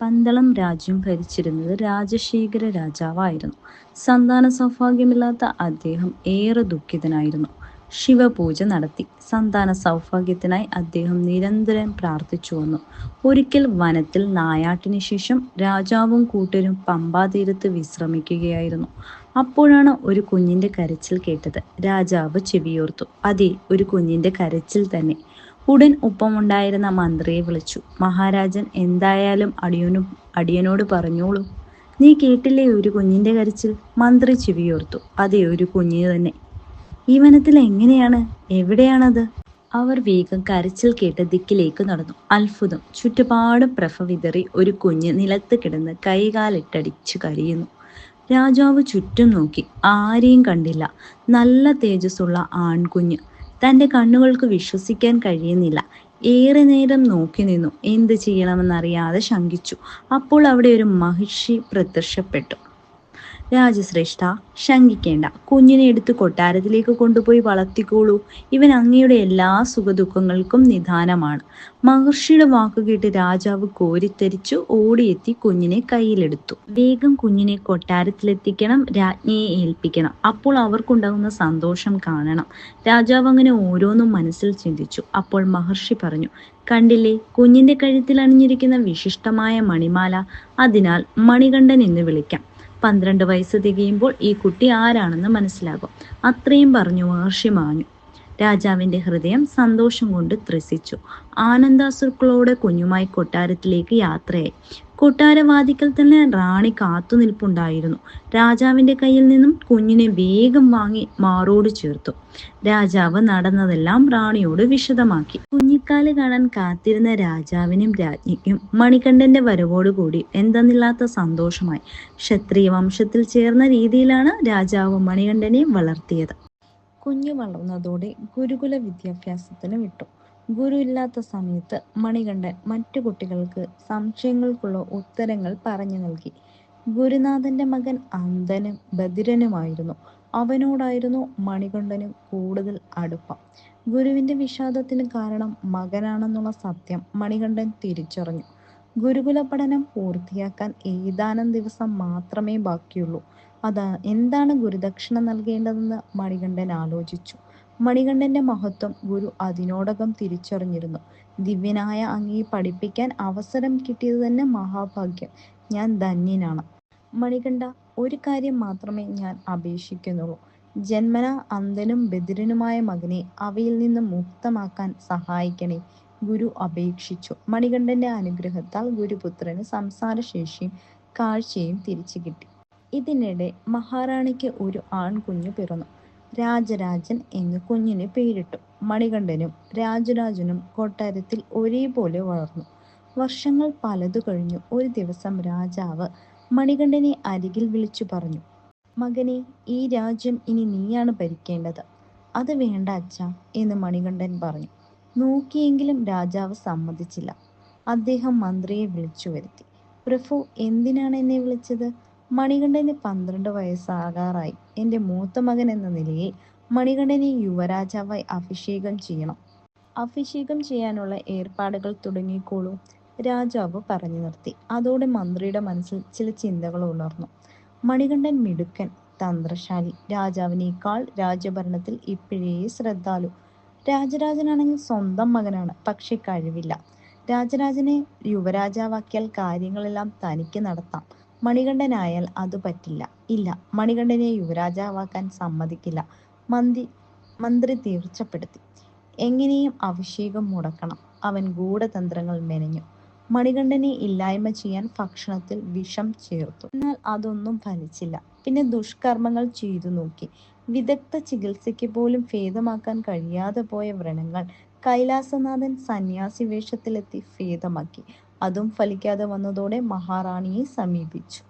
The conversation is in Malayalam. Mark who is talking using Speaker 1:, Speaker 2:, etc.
Speaker 1: പന്തളം രാജ്യം ഭരിച്ചിരുന്നത് രാജശേഖര രാജാവായിരുന്നു. സന്താന സൗഭാഗ്യമില്ലാത്ത അദ്ദേഹം ഏറെ ദുഃഖിതനായിരുന്നു. ശിവപൂജ നടത്തി. സന്താന സൗഭാഗ്യത്തിനായി അദ്ദേഹം നിരന്തരം പ്രാർത്ഥിച്ചു വന്നു. ഒരിക്കൽ വനത്തിൽ നായാട്ടിന് ശേഷം രാജാവും കൂട്ടരും പമ്പാതീരത്ത് വിശ്രമിക്കുകയായിരുന്നു. അപ്പോഴാണ് ഒരു കുഞ്ഞിന്റെ കരച്ചിൽ കേട്ടത്. രാജാവ് ചെവിയോർത്തു. അതെ, ഒരു കുഞ്ഞിന്റെ കരച്ചിൽ തന്നെ. ഉടൻ ഒപ്പമുണ്ടായിരുന്ന മന്ത്രിയെ വിളിച്ചു. മഹാരാജൻ, എന്തായാലും അടിയനോട് പറഞ്ഞോളൂ. നീ കേട്ടില്ലേ ഒരു കുഞ്ഞിന്റെ കരച്ചിൽ? മന്ത്രി ചെവിയോർത്തു. അതെ, ഒരു കുഞ്ഞ് തന്നെ. ഈ വനത്തിൽ എങ്ങനെയാണ്? എവിടെയാണത്? അവർ വേഗം കരച്ചിൽ കേട്ട ദിക്കിലേക്ക് നടന്നു. അത്ഭുതം! ചുറ്റുപാടും പ്രഭ വിതറി ഒരു കുഞ്ഞ് നിലത്ത് കിടന്ന് കൈകാലിട്ടടിച്ചു കരയുന്നു. രാജാവ് ചുറ്റും നോക്കി. ആരെയും കണ്ടില്ല. നല്ല തേജസ്സുള്ള ആൺകുഞ്ഞ്. തന്റെ കണ്ണുകൾക്ക് വിശ്വസിക്കാൻ കഴിയുന്നില്ല. ഏറെ നേരം നോക്കി നിന്നു. എന്ത് ചെയ്യണമെന്നറിയാതെ ശങ്കിച്ചു. അപ്പോൾ അവിടെ ഒരു മഹിഷി പ്രത്യക്ഷപ്പെട്ടു. രാജശ്രേഷ്ഠ, ശങ്കിക്കേണ്ട. കുഞ്ഞിനെ എടുത്ത് കൊട്ടാരത്തിലേക്ക് കൊണ്ടുപോയി വളർത്തിക്കോളൂ. ഇവൻ അങ്ങയുടെ എല്ലാ സുഖദുഃഖങ്ങൾക്കും നിദാനമാണ്. മഹർഷിയുടെ വാക്കുകേട്ട് രാജാവ് കോരിത്തരിച്ചു ഓടിയെത്തി കുഞ്ഞിനെ കയ്യിലെടുത്തു. വേഗം കുഞ്ഞിനെ കൊട്ടാരത്തിലെത്തിക്കണം, രാജ്ഞിയെ ഏൽപ്പിക്കണം. അപ്പോൾ അവർക്കുണ്ടാകുന്ന സന്തോഷം കാണണം. രാജാവ് അങ്ങനെ ഓരോന്നും മനസ്സിൽ ചിന്തിച്ചു. അപ്പോൾ മഹർഷി പറഞ്ഞു, കണ്ടില്ലേ, കുഞ്ഞിന്റെ കഴുത്തിൽ അണിഞ്ഞിരിക്കുന്ന വിശിഷ്ടമായ മണിമാല. അതിനാൽ മണികണ്ഠൻ എന്ന് വിളിക്കാം. 12 വയസ്സ് തികയുമ്പോൾ ഈ കുട്ടി ആരാണെന്ന് മനസ്സിലാകും. അത്രയും പറഞ്ഞു മഹർഷി മാഞ്ഞു. രാജാവിന്റെ ഹൃദയം സന്തോഷം കൊണ്ട് ത്രസിച്ചു. ആനന്ദാശ്രുക്കളോടെ കുഞ്ഞുമായി കൊട്ടാരത്തിലേക്ക് യാത്രയായി. കൊട്ടാരവാതിക്കൽ തന്നെ റാണി കാത്തു നിൽപ്പുണ്ടായിരുന്നു. രാജാവിന്റെ കയ്യിൽ നിന്നും കുഞ്ഞിനെ വേഗം വാങ്ങി മാറോട് ചേർത്തു. രാജാവ് നടന്നതെല്ലാം റാണിയോട് വിശദമാക്കി. കുഞ്ഞിക്കാല് കാണാൻ കാത്തിരുന്ന രാജാവിനും രാജ്ഞിക്കും മണികണ്ഠന്റെ വരവോടുകൂടി എന്തെന്നില്ലാത്ത സന്തോഷമായി. ക്ഷത്രിയ വംശത്തിൽ ചേർന്ന രീതിയിലാണ് രാജാവ് മണികണ്ഠനെ വളർത്തിയത്. കുഞ്ഞു വളർന്നതോടെ ഗുരുകുല വിദ്യാഭ്യാസത്തിന് വിട്ടു. ഗുരു ഇല്ലാത്ത സമയത്ത് മണികണ്ഠൻ മറ്റു കുട്ടികൾക്ക് സംശയങ്ങൾക്കുള്ള ഉത്തരങ്ങൾ പറഞ്ഞു നൽകി. ഗുരുനാഥന്റെ മകൻ അന്ധനും ബധിരനുമായിരുന്നു. അവനോടായിരുന്നു മണികണ്ഠന് കൂടുതൽ അടുപ്പം. ഗുരുവിന്റെ വിഷാദത്തിന് കാരണം മകനാണെന്നുള്ള സത്യം മണികണ്ഠൻ തിരിച്ചറിഞ്ഞു. ഗുരുകുല പഠനം പൂർത്തിയാക്കാൻ ഏതാനും ദിവസം മാത്രമേ ബാക്കിയുള്ളൂ. എന്താണ് ഗുരുദക്ഷിണ നൽകേണ്ടതെന്ന് മണികണ്ഠൻ ആലോചിച്ചു. മണികണ്ഠന്റെ മഹത്വം ഗുരു അതിനോടകം തിരിച്ചറിഞ്ഞിരുന്നു. ദിവ്യനായ അങ്ങയെ പഠിപ്പിക്കാൻ അവസരം കിട്ടിയത് തന്നെ മഹാഭാഗ്യം. ഞാൻ ധന്യനാണ്. മണികണ്ഠ, ഒരു കാര്യം മാത്രമേ ഞാൻ അപേക്ഷിക്കുന്നുള്ളൂ. ജന്മന അന്ധനും ബധിരനുമായ മകനെ അവയിൽ നിന്ന് മുക്തമാക്കാൻ സഹായിക്കണേ. ഗുരു അപേക്ഷിച്ചു. മണികണ്ഠന്റെ അനുഗ്രഹത്താൽ ഗുരുപുത്രന് സംസാരശേഷിയും കാഴ്ചയും തിരിച്ചു കിട്ടി. ഇതിനിടെ മഹാറാണിക്ക് ഒരു ആൺകുഞ്ഞു പിറന്നു. രാജരാജൻ എന്ന് കുഞ്ഞിന് പേരിട്ടു. മണികണ്ഠനും രാജരാജനും കൊട്ടാരത്തിൽ ഒരേപോലെ വളർന്നു. വർഷങ്ങൾ പലതു കഴിഞ്ഞു. ഒരു ദിവസം രാജാവ് മണികണ്ഠനെ അരികിൽ വിളിച്ചു പറഞ്ഞു, മകനെ, ഈ രാജ്യം ഇനി നീയാണ് ഭരിക്കേണ്ടത്. അത് വേണ്ട അച്ഛാ എന്ന് മണികണ്ഠൻ പറഞ്ഞു. നോക്കിയെങ്കിലും രാജാവ് സമ്മതിച്ചില്ല. അദ്ദേഹം മന്ത്രിയെ വിളിച്ചു വരുത്തി. പ്രഭു, എന്തിനാണ് എന്നെ വിളിച്ചത്? മണികണ്ഠന് 12 വയസ്സാകാറായി. എൻ്റെ മൂത്ത മകൻ എന്ന നിലയിൽ മണികണ്ഠനെ യുവരാജാവായി അഭിഷേകം ചെയ്യണം. അഭിഷേകം ചെയ്യാനുള്ള ഏർപ്പാടുകൾ തുടങ്ങിക്കോളൂ. രാജാവ് പറഞ്ഞു നിർത്തി. അതോടെ മന്ത്രിയുടെ മനസ്സിൽ ചില ചിന്തകൾ ഉണർന്നു. മണികണ്ഠൻ മിടുക്കൻ, തന്ത്രശാലി, രാജാവിനേക്കാൾ രാജ്യഭരണത്തിൽ ഇപ്പോഴേ ശ്രദ്ധാലു. രാജരാജനാണെങ്കിൽ സ്വന്തം മകനാണ്, പക്ഷെ കഴിവില്ല. രാജരാജനെ യുവരാജാവാക്കിയാൽ കാര്യങ്ങളെല്ലാം തനിക്ക് നടത്താം. മണികണ്ഠനായാൽ അത് പറ്റില്ല. ഇല്ല, മണികണ്ഠനെ യുവരാജാവാക്കാൻ സമ്മതിക്കില്ല. മന്ത്രി തീർച്ചപ്പെടുത്തി. എങ്ങനെയും അഭിഷേകം മുടക്കണം. അവൻ ഗൂഢതന്ത്രങ്ങൾ മെനഞ്ഞു. മണികണ്ഠനെ ഇല്ലായ്മ ചെയ്യാൻ ഭക്ഷണത്തിൽ വിഷം ചേർത്തു. എന്നാൽ അതൊന്നും ഫലിച്ചില്ല. പിന്നെ ദുഷ്കർമ്മങ്ങൾ ചെയ്തു നോക്കി. വിദഗ്ധ ചികിത്സയ്ക്ക് പോലും ഭേദമാക്കാൻ കഴിയാതെ പോയ വ്രണങ്ങൾ കൈലാസനാഥൻ സന്യാസി വേഷത്തിലെത്തി ഭേദമാക്കി. അതും ഫലിക്കാതെ വന്നതോടെ മഹാറാണിയെ സമീപിച്ചു.